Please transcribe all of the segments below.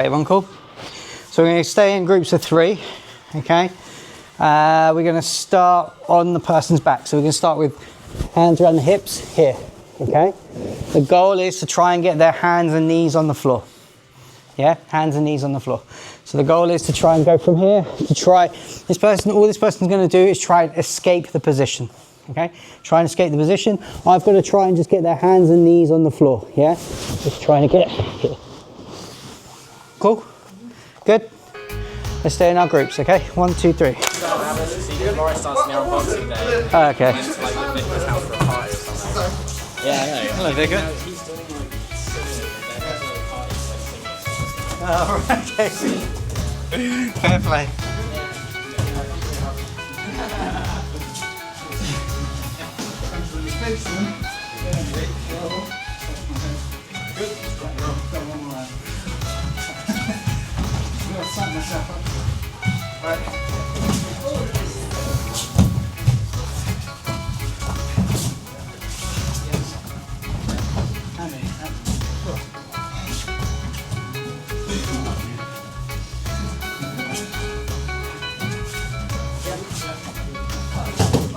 Everyone cool? So we're going to stay in groups of 3, okay? We're going to start on the person's back. So we're going to start with hands around the hips here, okay? The goal is to try and get their hands and knees on the floor. Yeah, hands and knees on the floor. So the goal is to try and go from here to try, all this person's going to do is try and escape the position, okay? Try and escape the position. I've got to try and just get their hands and knees on the floor, yeah? Just trying to get here. Cool? Good? Let's stay in our groups, okay? 1, 2, 3. Okay. Yeah, I know. Hello, Vicar. Oh, okay. Fair play.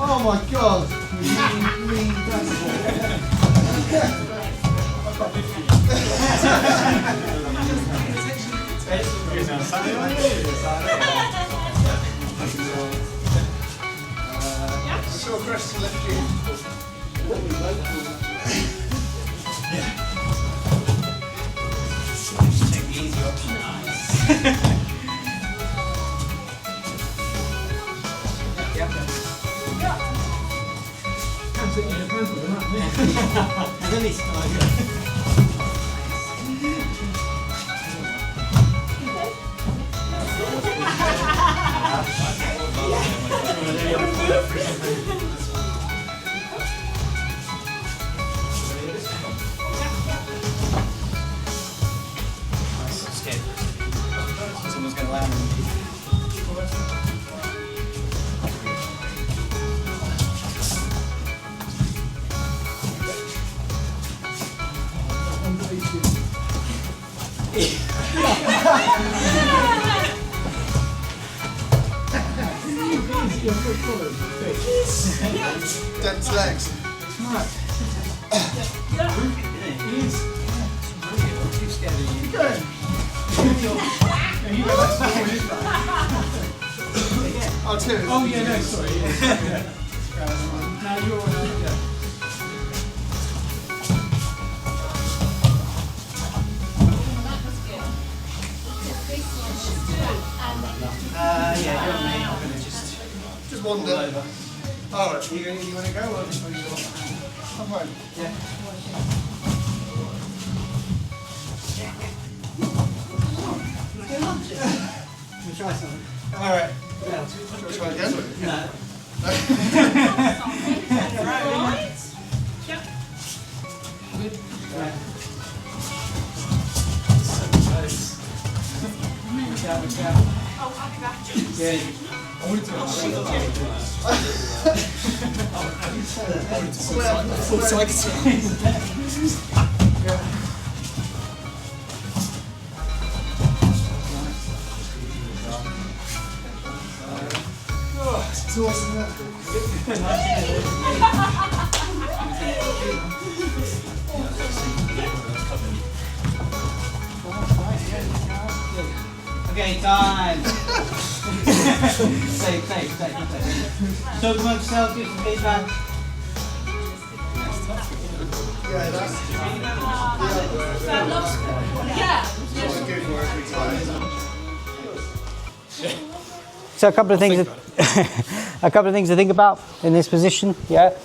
Oh my God! Short crest to left you. Take the easy option. Nice. Someone's going to land. Dense legs. Oh, two. Oh yeah, no, sorry. Yeah. Now you're on. Yeah. Yeah, you're on me. I'm going to just wander. Alright, you want to go or just want to go? Come on. Yeah. We'll try something. Alright. Yeah. Shall we try again? No. Right. Yep. Good. Right. So close. Look out, look out. Oh, I'll be back. Yeah. I wanted to It's awesome, isn't Okay, time. Safe. Talk amongst yourself, give some feedback. Yeah, that's good for every time. So a couple of things to think about in this position, yeah.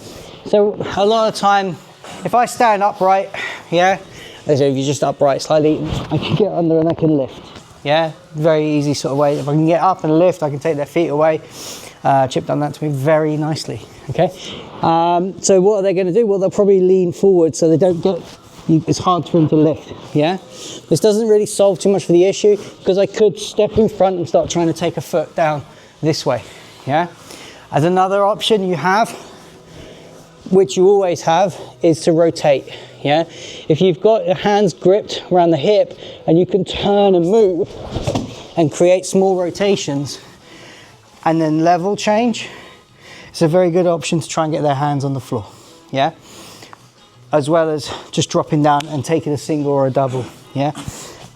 So a lot of time, if I stand upright, yeah, as if you're just upright slightly, I can get under and I can lift, yeah. Very easy sort of way. If I can get up and lift, I can take their feet away. Chip done that to me very nicely, okay. So what are they going to do? Well, they'll probably lean forward so they don't get, it's hard for them to lift, yeah. This doesn't really solve too much for the issue because I could step in front and start trying to take a foot down this way, yeah. As another option you have, which you always have, is to rotate, yeah? If you've got your hands gripped around the hip and you can turn and move and create small rotations and then level change, it's a very good option to try and get their hands on the floor, yeah? As well as just dropping down and taking a single or a double, yeah?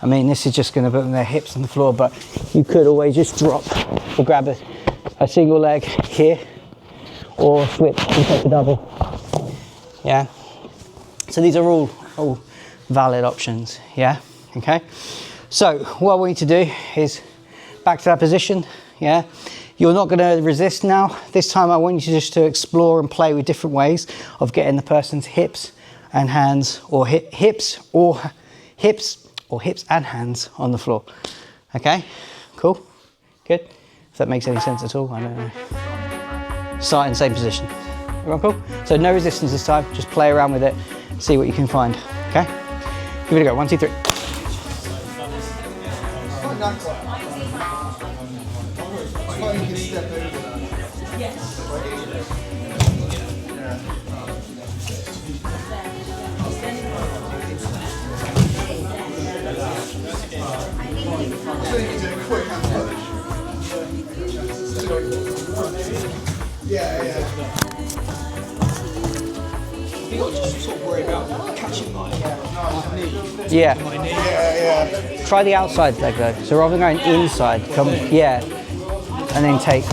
I mean, this is just going to put their hips on the floor, but you could always just drop or grab a single leg here or switch and take a double, yeah? So these are all valid options, yeah? Okay? So what we need to do is back to that position, yeah? You're not going to resist now. This time I want you just to explore and play with different ways of getting the person's hips and hands, or hips and hands on the floor. Okay, cool, good. If that makes any sense at all, I don't know. Start in the same position. Everyone cool? So no resistance this time, just play around with it, see what you can find, okay? Give it a go, 1, 2, 3. You got to just sort of worry about catching my knee. Yeah. Try the outside leg though. So rather than going inside, come, yeah, and then take,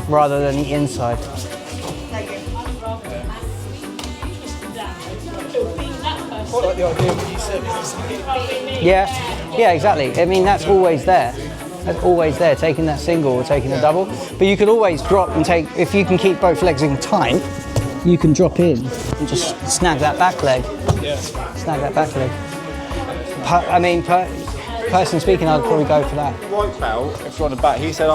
rather than the inside. I like the idea of what you said. Yeah, exactly. I mean, that's always there. That's always there, taking that single or taking a double. But you could always drop and take, if you can keep both legs in tight, you can drop in and just snag that back leg. Yeah. Snag that back leg. Personally speaking, I'd probably go for that. White belt, if you're on the back, he said,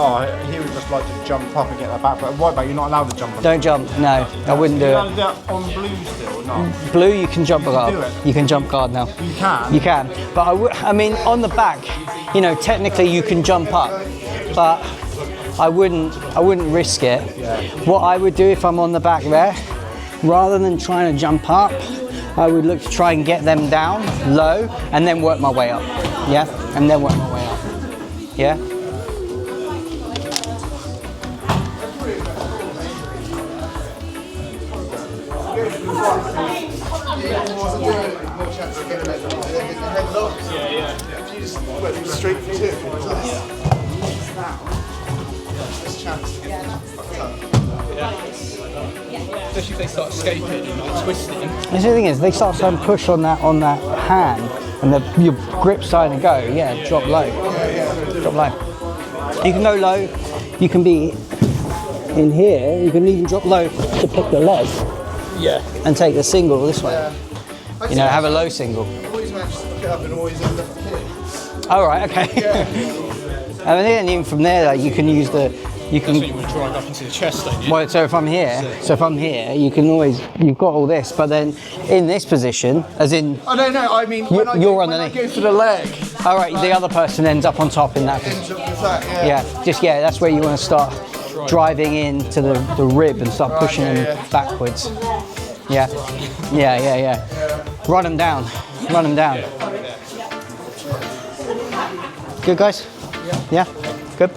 he would just like to jump up and get that back. But white belt, you're not allowed to jump on. Don't jump, no, I wouldn't do You're it. allowed to do that on blue still, or not? Blue, you can jump do guard. it. You can jump guard now. You can? You can, but I mean, on the back, you know, technically you can jump up, but I wouldn't risk it. Yeah. What I would do if I'm on the back there, rather than trying to jump up, I would look to try and get them down low and then work my way up. Yeah, and then work my way up. Yeah. Straight for two. Especially if they start escaping and like twisting. The thing is, they start to push on that hand, and your grip side and go. Yeah, drop low. Drop low. You can go low. You can be in here. You can even drop low to pick the leg. Yeah. And take the single this way. You know, have a low single. Always managed to pick it up and always end up here. Oh, right, okay. I mean, and even from there, like, you can use the. You can. That's what you want to drive up into the chest, don't you? Well, so if I'm here, you can always. You've got all this, but then in this position, as in. I don't know. I mean, You're when I underneath. go for the leg. All right, the other person ends up on top in that position. Yeah, that's where you want to start driving into the rib and start pushing them backwards. Yeah. Run them down. Good, guys? Yeah? Good?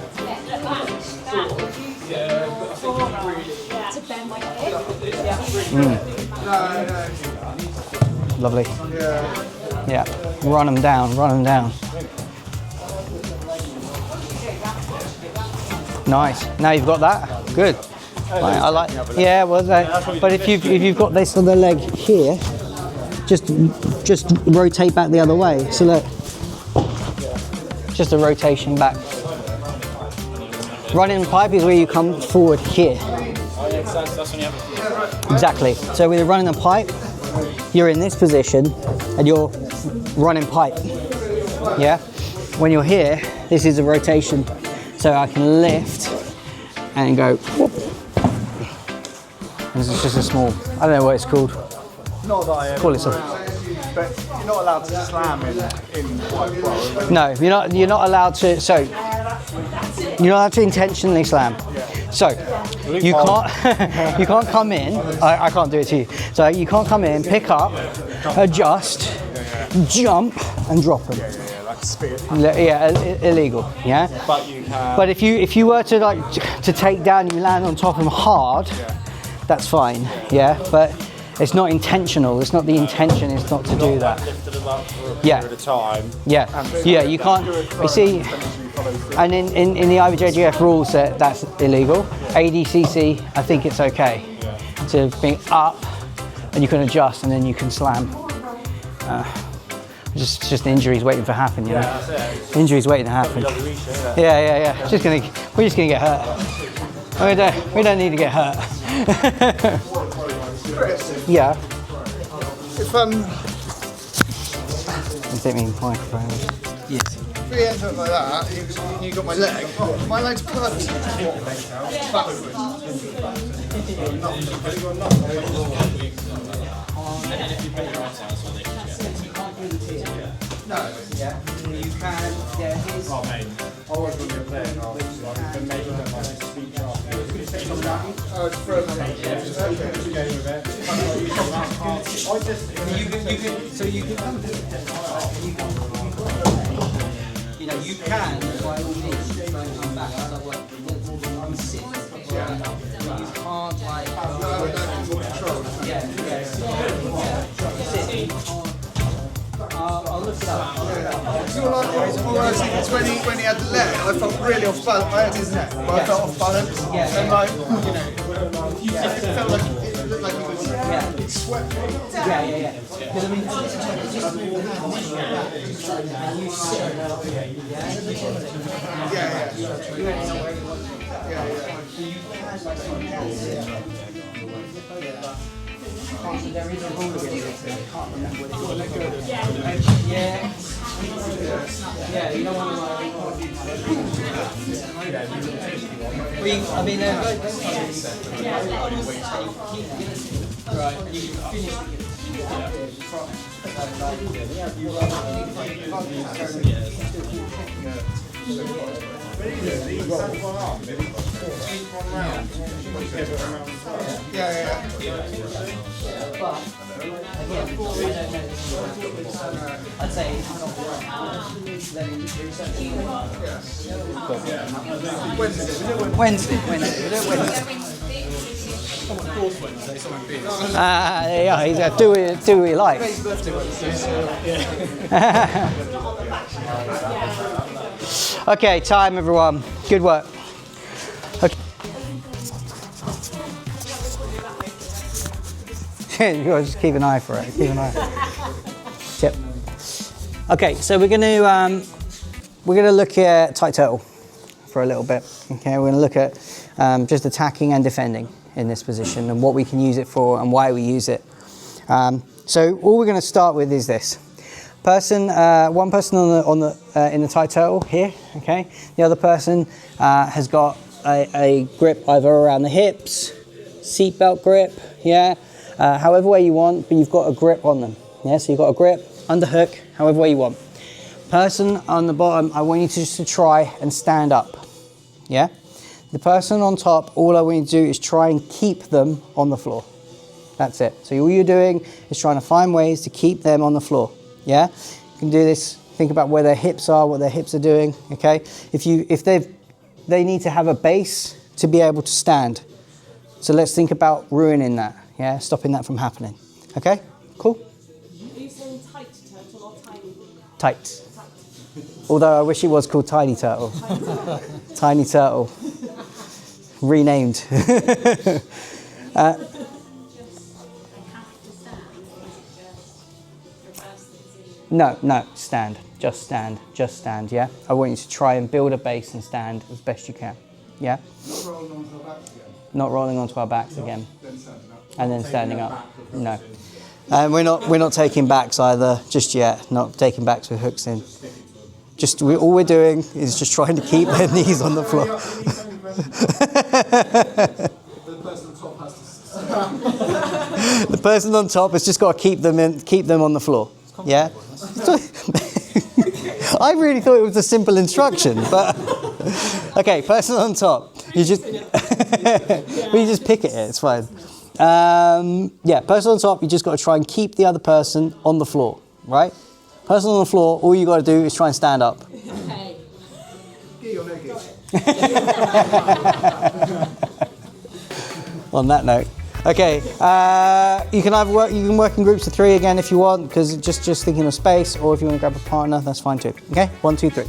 Lovely. Yeah. Run them down. Nice. Now you've got that. Good. Right, I like. Yeah. Well, but if you've got this on the leg here, just rotate back the other way. So look, just a rotation back. Running pipe is where you come forward here. Exactly. So with running a pipe, you're in this position and you're running pipe. Yeah. When you're here, this is a rotation, so I can lift and go. Whoop. This is just a small. I don't know what it's called. Not that I ever. Call it something. But you're not allowed to slam in white belt. No, you're not allowed to. So you're not allowed to intentionally slam. So you can't you can't come in. I can't do it to you. So you can't come in, pick up, adjust, jump, and drop them. Like speed. Yeah, illegal. Yeah. But you can. But if you were to like to take down, you land on top of them hard. That's fine. Yeah, but it's not intentional. It's not the intention. It's not to do that. Lifted them up for a Yeah. period of time. Yeah, you can't. You see, and in the IBJJF rules that's illegal. ADCC, I think it's okay to be up, and you can adjust, and then you can slam. Just injuries waiting to happen, you know. That's it. Injuries waiting to happen. Yeah. We're just gonna get hurt. We don't need to get hurt. Yeah. If You take me in microphone. Yes. we end up like that, you got my leg. My leg's perfect. Backwards. No, yeah, you can, yeah, here's... Oh, mate. Always when you're playing, I've been making them like speech after. Oh, it's frozen. Okay. So you can come to it. You know, you can, by all means, go and come back. So I'm sitting. You can't, like... Yeah. I'll look it up. When he had the leg, I felt really off balance. I had his neck, but I felt off balance. Yeah. And like, it felt like it looked like he was swept. Yeah. Because I mean, it's just and you sit. There is a rule against it. I can't remember what it is. Yeah, you don't want to I mean, right, you can finish I'd say Wednesday. Yeah, he's got to do what he likes. Okay, time everyone. Good work. Okay. You gotta just keep an eye for it. Keep an eye. Yep. Okay, so we're gonna look at tight turtle for a little bit. Okay, we're gonna look at just attacking and defending in this position and what we can use it for and why we use it. So all we're going to start with is this one person on the in the tight turtle here. Okay, the other person has got a grip either around the hips, seatbelt grip, however way you want, but you've got a grip on them. Yeah, so you've got a grip, underhook, however way you want. Person on the bottom, I want you to just try and stand up. Yeah. The person on top, all I want you to do is try and keep them on the floor. That's it. So all you're doing is trying to find ways to keep them on the floor. Yeah? You can do this, think about where their hips are, what their hips are doing, okay? If they need to have a base to be able to stand. So let's think about ruining that, yeah? Stopping that from happening. Okay? Cool? Are you saying tight turtle or tiny? Tight. Although I wish it was called Tiny Turtle. Tiny Turtle. Renamed. No, stand. Just stand, yeah? I want you to try and build a base and stand as best you can, yeah? Not rolling onto our backs again. And then standing up. No. And we're not taking backs either, just yet. Not taking backs with hooks in. All we're doing is just trying to keep their knees on the floor. The person on top has just got to keep them on the floor. Yeah. I really thought it was a simple instruction, but okay. Person on top, you just We just pick at it, it's fine. Yeah, person on top, you just got to try and keep the other person on the floor, right? Person on the floor, all you got to do is try and stand up. Okay. On that note. Okay, you can either work in groups of 3 again if you want, because just thinking of space, or if you want to grab a partner, that's fine too. Okay, 1, 2, 3.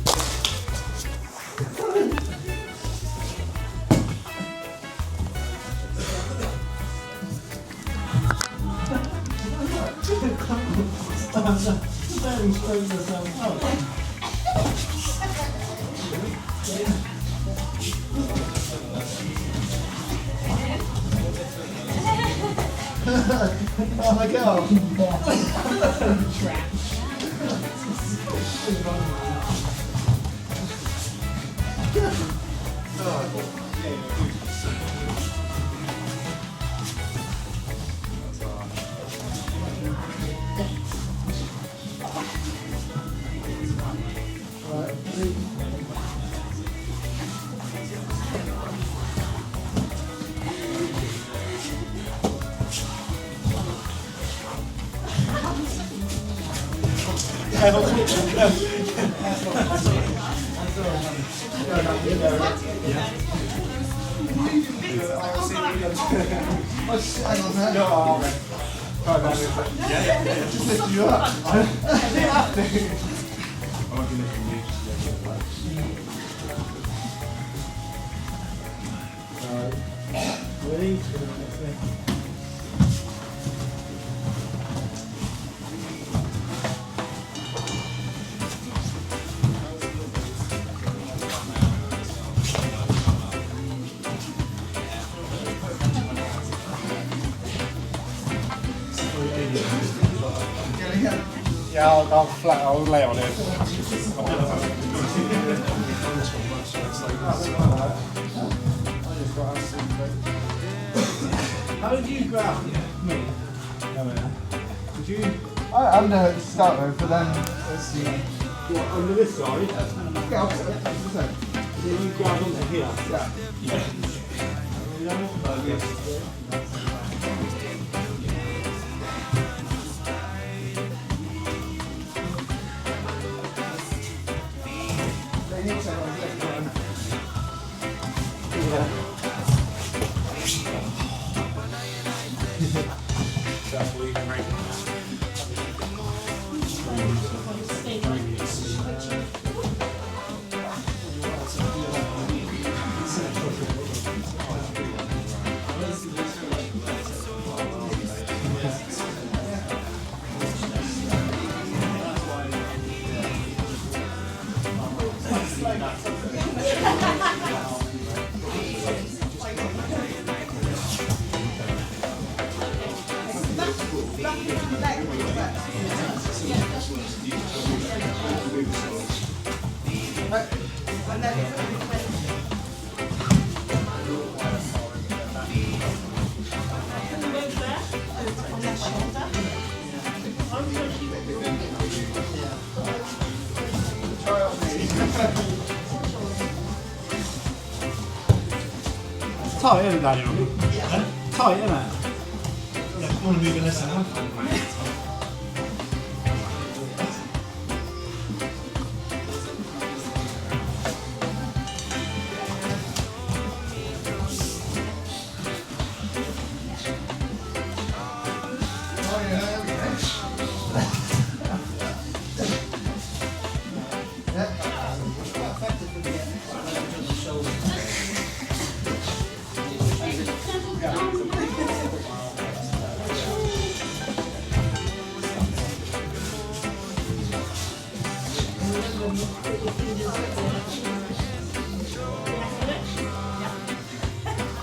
Oh my god. Just lift you up. I didn't have to. Yeah, I'll flat. I'll lay on it. How did you grab me? Did you? I'm the starter, but then let's see. What, under this side? Yeah, opposite. Then you grab onto here. Yeah. They need someone's left one. Tight, isn't it, Daniel? Tight, isn't it? Yeah, you want to move in this now?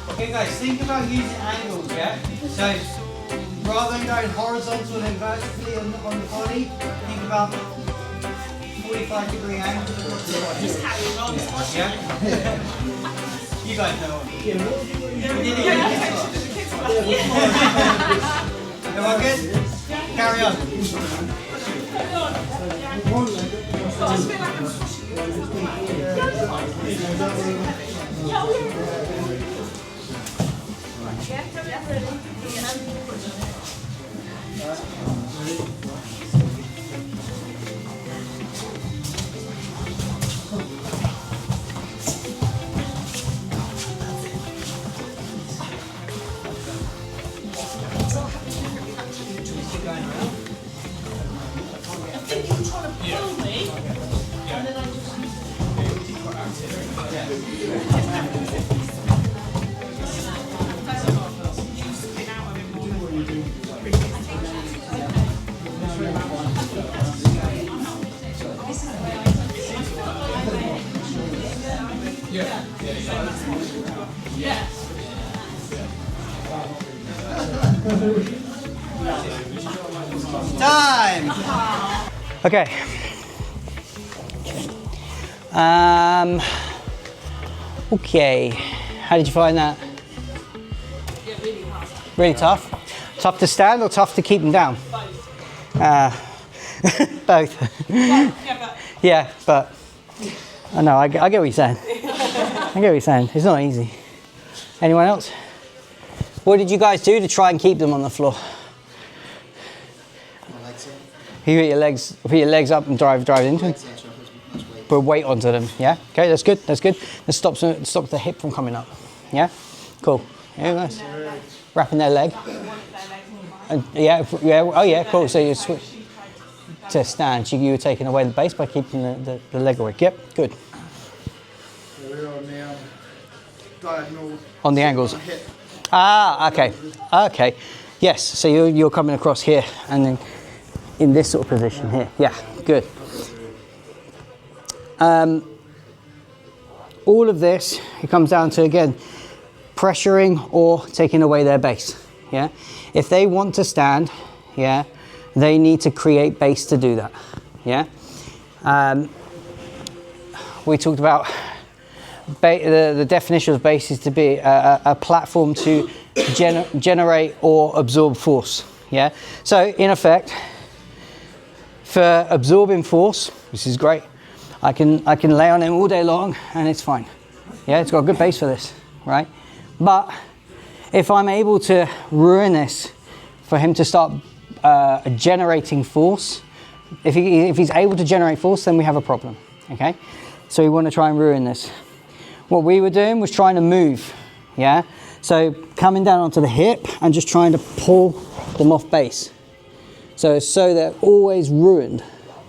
Okay guys, think about using angles, yeah? So, rather than going horizontal and vertically on the body, think about 45-degree angles across the body. Just carry on. Yeah? You guys know what Everyone good? Carry on. Just feel like I'm pushing you. Time. Okay. Okay. How did you find that? Really tough. Tough to stand or tough to keep them down? Both. Yeah, but I know. I get what you're saying. I get what you're saying. It's not easy. Anyone else? What did you guys do to try and keep them on the floor? You put your legs up and drive into them. Put weight onto them. Yeah. Okay, that's good. That's good. That stops the hip from coming up. Yeah. Cool. Yeah, nice. Wrapping their leg. And yeah. Oh yeah. Cool. So you switch to stand. You were taking away the base by keeping the leg away. Yep. Good. We're on the diagonal. On the angles. On the hip. Ah. Okay. Okay. Yes. So you're coming across here and then in this sort of position here. Yeah. Good. All of this, it comes down to, again, pressuring or taking away their base. Yeah. If they want to stand, yeah, they need to create base to do that. Yeah. We talked about the definition of base is to be a platform to generate or absorb force. Yeah. So in effect, for absorbing force, this is great. I can lay on him all day long and it's fine. Yeah, it's got a good base for this, right? But if I'm able to ruin this for him to start generating force, if he's able to generate force, then we have a problem, okay? So we want to try and ruin this. What we were doing was trying to move, yeah? So coming down onto the hip and just trying to pull them off base. So they're always ruined,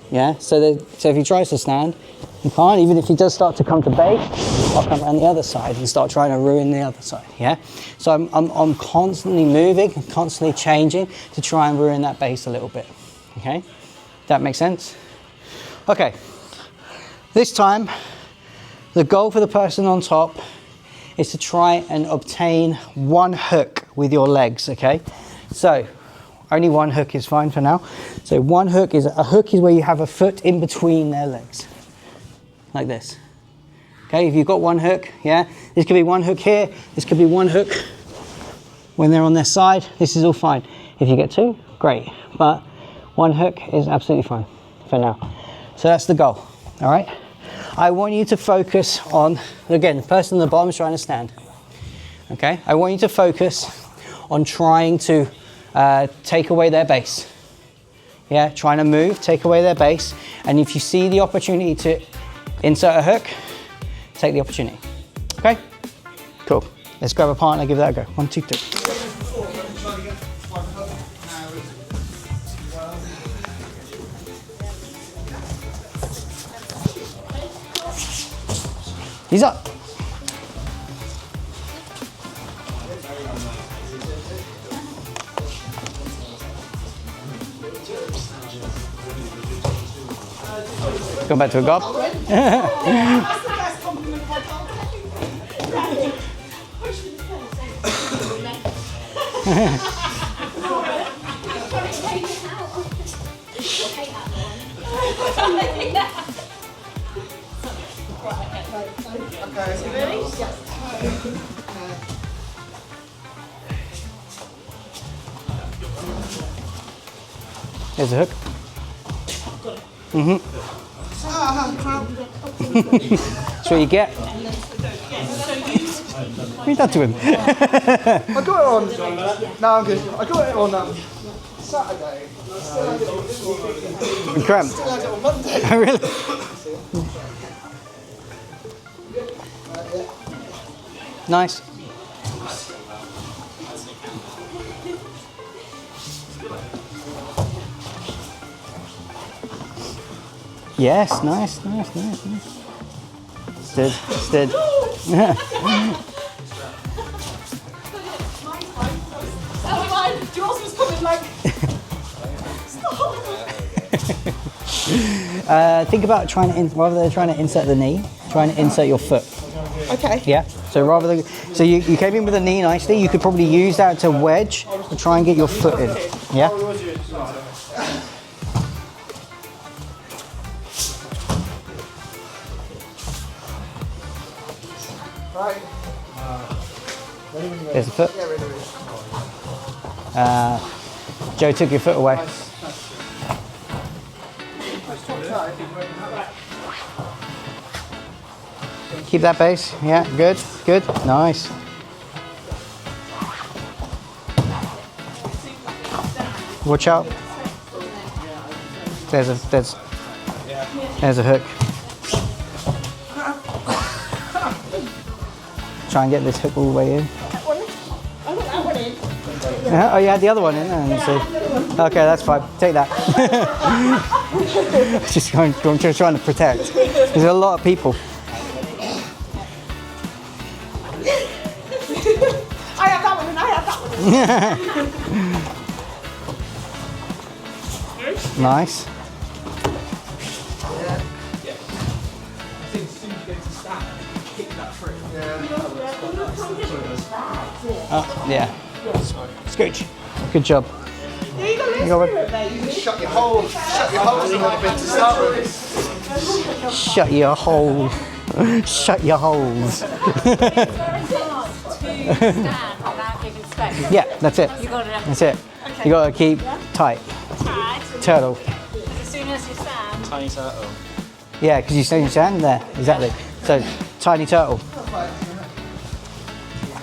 yeah? So if he tries to stand, he can't. Even if he does start to come to base, I'll come around the other side and start trying to ruin the other side, yeah? So I'm constantly moving, constantly changing to try and ruin that base a little bit, okay? That makes sense? Okay, this time, the goal for the person on top is to try and obtain one hook with your legs, okay? So, only one hook is fine for now. So a hook is where you have a foot in between their legs, like this. Okay, if you've got one hook, yeah, this could be one hook here, this could be one hook when they're on their side, this is all fine. If you get two, great, but one hook is absolutely fine for now. So that's the goal, all right? I want you to focus on, again, the person on the bottom is trying to stand, okay? I want you to focus on trying to take away their base. Yeah, trying to move, take away their base, and if you see the opportunity to insert a hook, take the opportunity. Okay? Cool. Let's grab a partner, give that a go. 1, 2, 3. He's up. Go back to a gob. That's the best compliment I've got. There's a hook. Mm-hmm. That's what you get. you done to him? I got it on. No, I'm good. I got it on Saturday. Cramped. I had it on Monday. Oh, really? Nice. Yes, nice. Stood. That's fine. Jules was coming like. Stop. Think about trying to, rather than trying to insert the knee, trying to insert your foot. Okay. Yeah. So rather than, so you came in with the knee nicely. You could probably use that to wedge to try and get your foot in. Yeah. Right. There's the foot. Joe took your foot away. Keep that base. Yeah, good. Nice. Watch out. There's a hook. Try and get this hook all the way in. I got that one in. Oh, you had the other one in. Okay, that's fine. Take that. just trying to protect. There's a lot of people. I have that one and I have that one in. Nice. Oh, yeah. Scooch. Good job. Yeah, you got You got one. Shut your holes a little bit to start with. Shut your hole. Shut your holes. Very hard to stand without giving space. Yeah, that's it. You got it. That's it. You got to keep tight. Tight. Turtle. As soon as you stand. Tiny turtle. Yeah, because you stand there. Exactly. So, tiny turtle.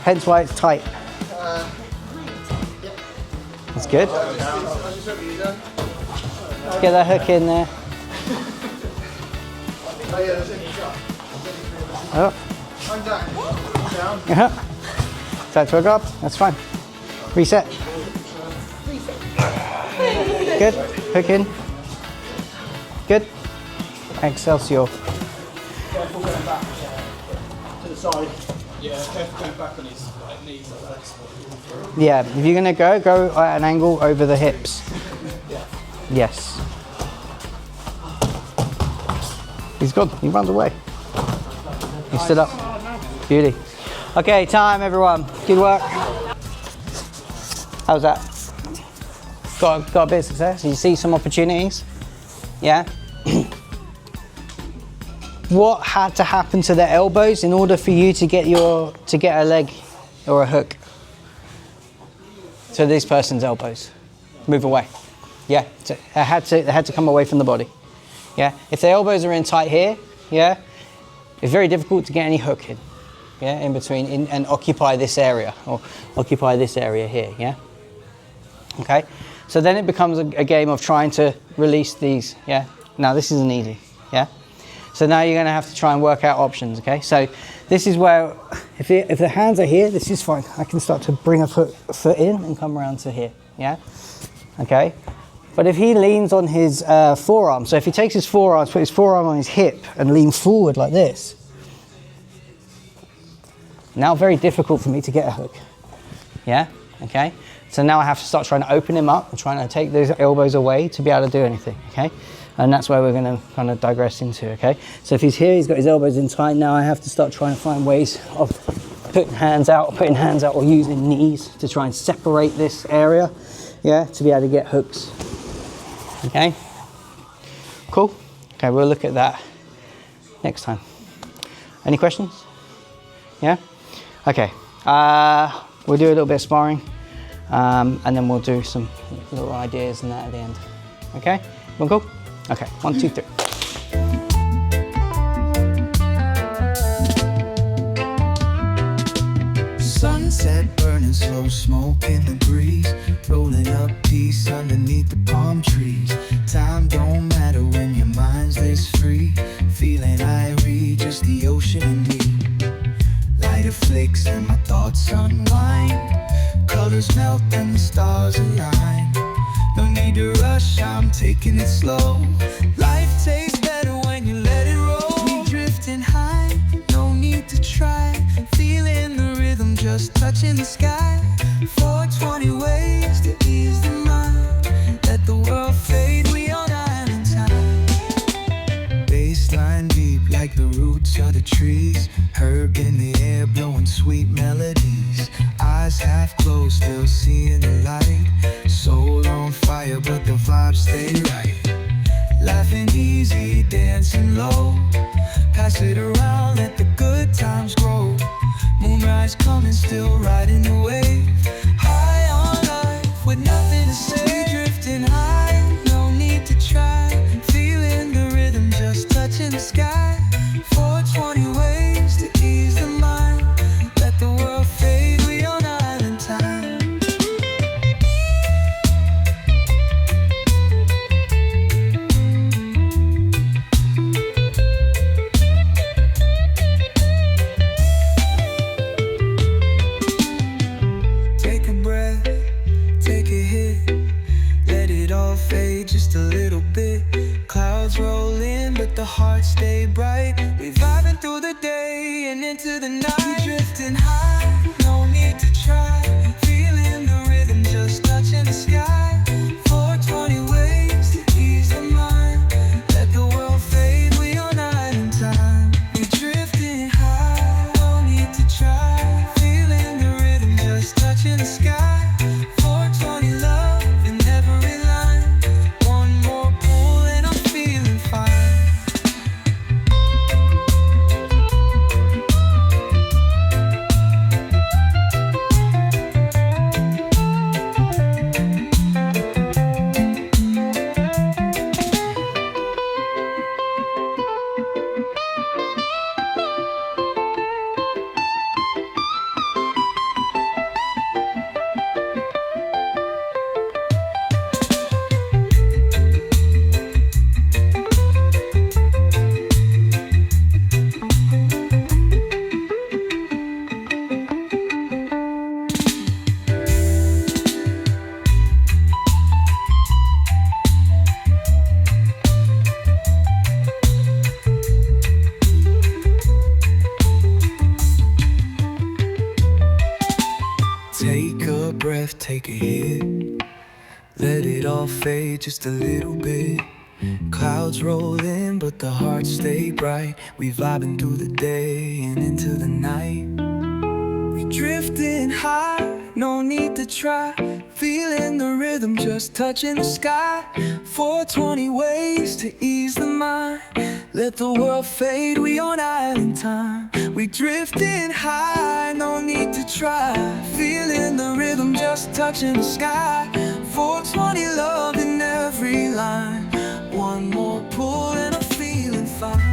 Hence why it's tight. That's good. Get that hook in there. Oh. Time to hook up. That's fine. Reset. Good. Hook in. Good. Excelsior. Careful going back to the side. Yeah, careful going back on his knees like that. Yeah, if you're going to go at an angle over the hips. Yes. He's gone. He runs away. He stood up. Beauty. Okay, time everyone. Good work. How's that? Got a bit of success? You see some opportunities? Yeah? What had to happen to the elbows in order for you to get a leg or a hook? So this person's elbows move away. Yeah, so it had to come away from the body. Yeah, if the elbows are in tight here, yeah, it's very difficult to get any hook in. Yeah, in between and occupy this area or occupy this area here. Yeah. Okay, so then it becomes a game of trying to release these. Yeah. Now this isn't easy. Yeah. So now you're going to have to try and work out options. Okay. So this is where if the hands are here, this is fine. I can start to bring a foot in and come around to here. Yeah. Okay. But if he leans on his forearm, so if he takes his forearm, put his forearm on his hip and lean forward like this, now very difficult for me to get a hook. Yeah, okay? So now I have to start trying to open him up and trying to take those elbows away to be able to do anything, okay? And that's where we're going to kind of digress into, okay? So if he's here, he's got his elbows in tight, now I have to start trying to find ways of putting hands out or using knees to try and separate this area, yeah, to be able to get hooks. Okay, cool. Okay, we'll look at that next time. Any questions? Yeah? Okay, we'll do a little bit of sparring and then we'll do some little ideas and that at the end. Okay, we'll go? Okay, 1, 2, 3. slow smoke in the breeze, rolling up peace underneath the palm trees. Time don't matter when your mind's this free, feeling irie, just the ocean and me. Lighter flicks and my thoughts unwind, colors melt and the stars align. No need to rush, I'm taking it slow. Life tastes better when you let it roll. We drifting high, no need to try, feeling the rhythm, just touching the sky. 420 ways to ease the mind, let the world fade, we on island time. Bassline deep like the roots of the trees, herb in the air blowing sweet melodies. Eyes half closed, still seeing the light. Soul on fire, but the vibes stay right. Laughing easy, dancing low, pass it around, let the good times grow. Moonrise coming, still riding the wave. High on life, with nothing to say. Drifting high, no need to try, feeling the rhythm, just touching the sky. 420 ways to ease the mind, let the world fade, we on island time. Take a breath, take a hit, let it all fade just a little bit. Clouds roll in, but the heart stay bright. We vibing through the day and into the night. We drifting high, no need to try, feeling the rhythm, just touching the sky. 420 ways to ease the mind, let the world fade, we on island time. We drifting high, no need to try, feeling the rhythm, just touching the sky. 420 love in every line, one more pull and I'm feeling fine. Take a breath, take a hit, let it all fade just a little bit. Clouds roll in, but the heart stay bright. We vibing through the day and into the night. We drifting high, no need to try, feeling the rhythm, just touching the sky. 420 ways to ease the mind, let the world fade, we on island time. We drifting high, no need to try, feeling the rhythm, just touching the sky. 420 love in every line, one more pull and I'm feeling fine.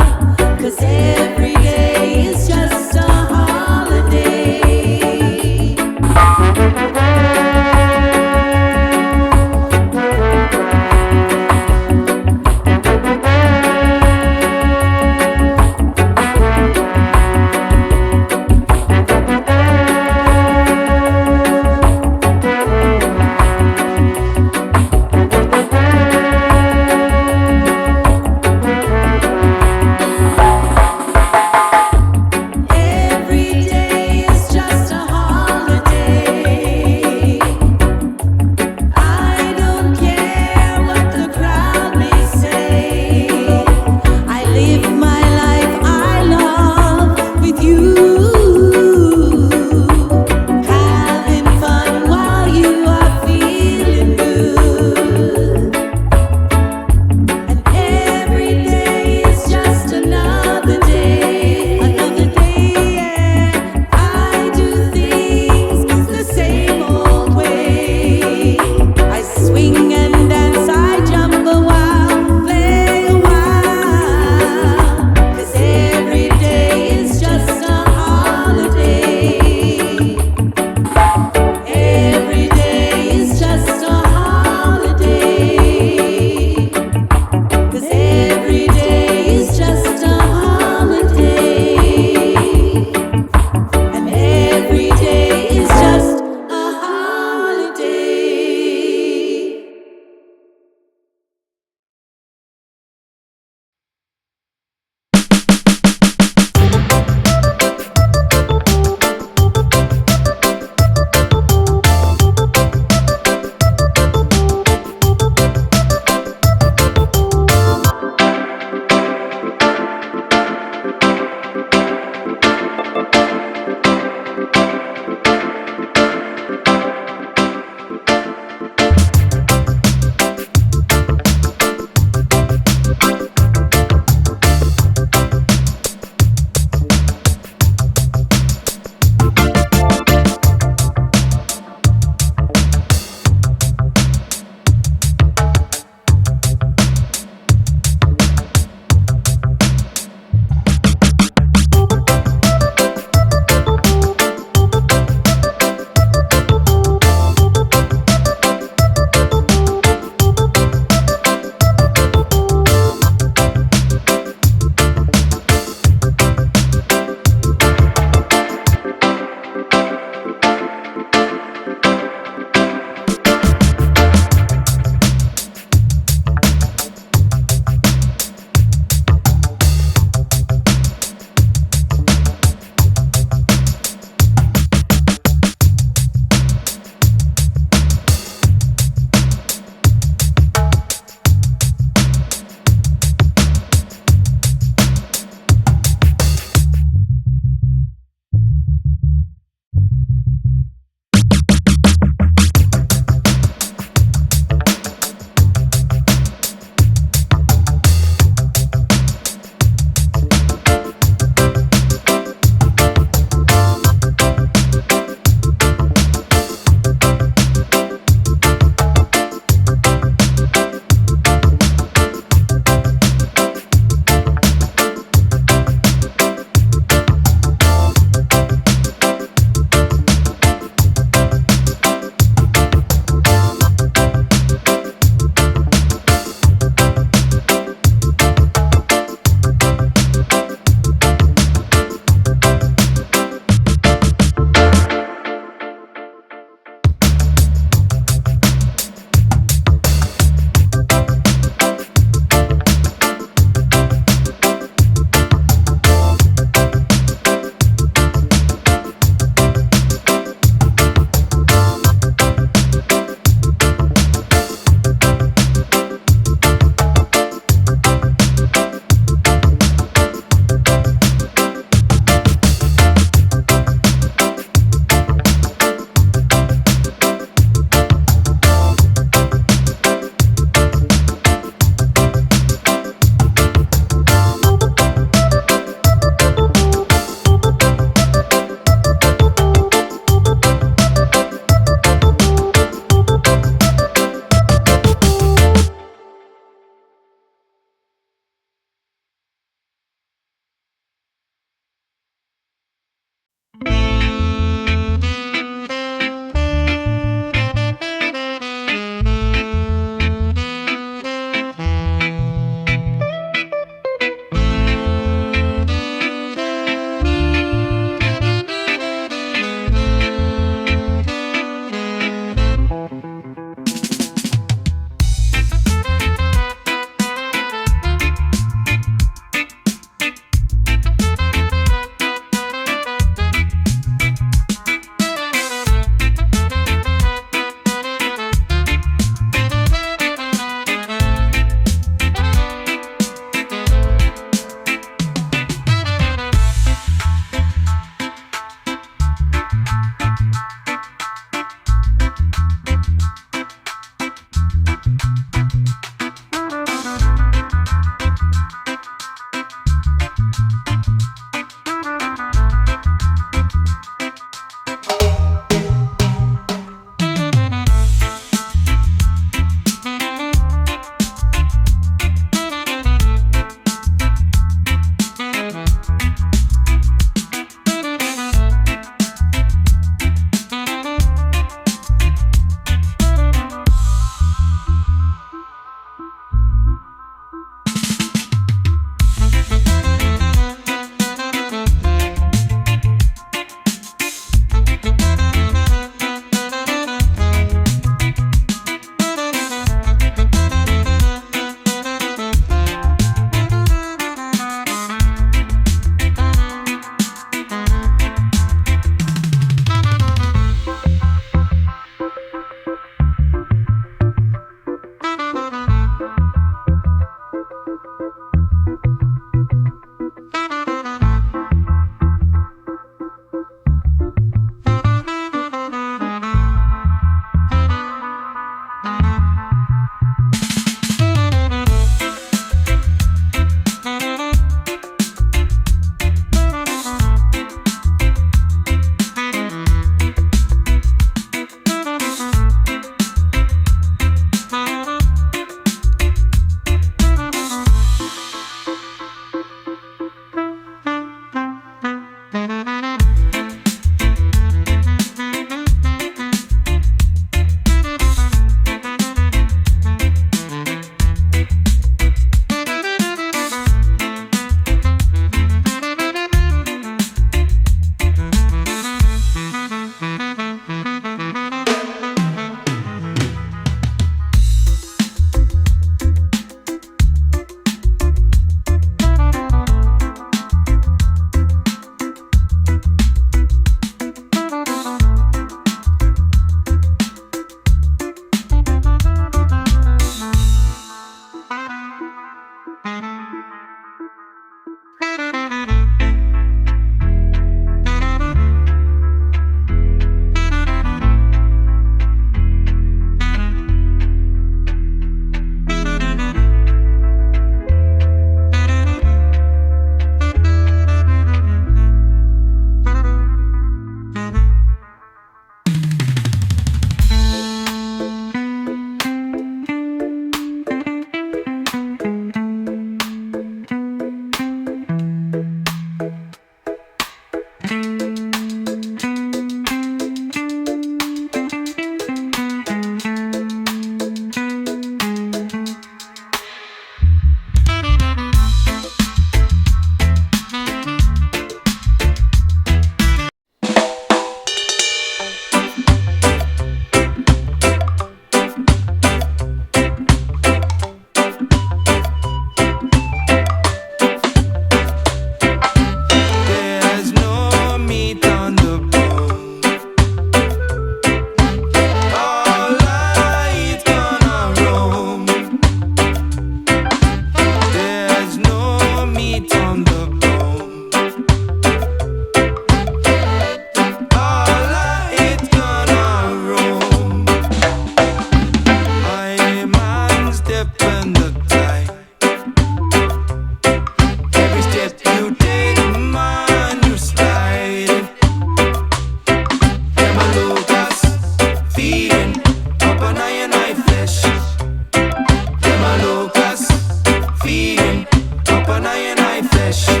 flesh.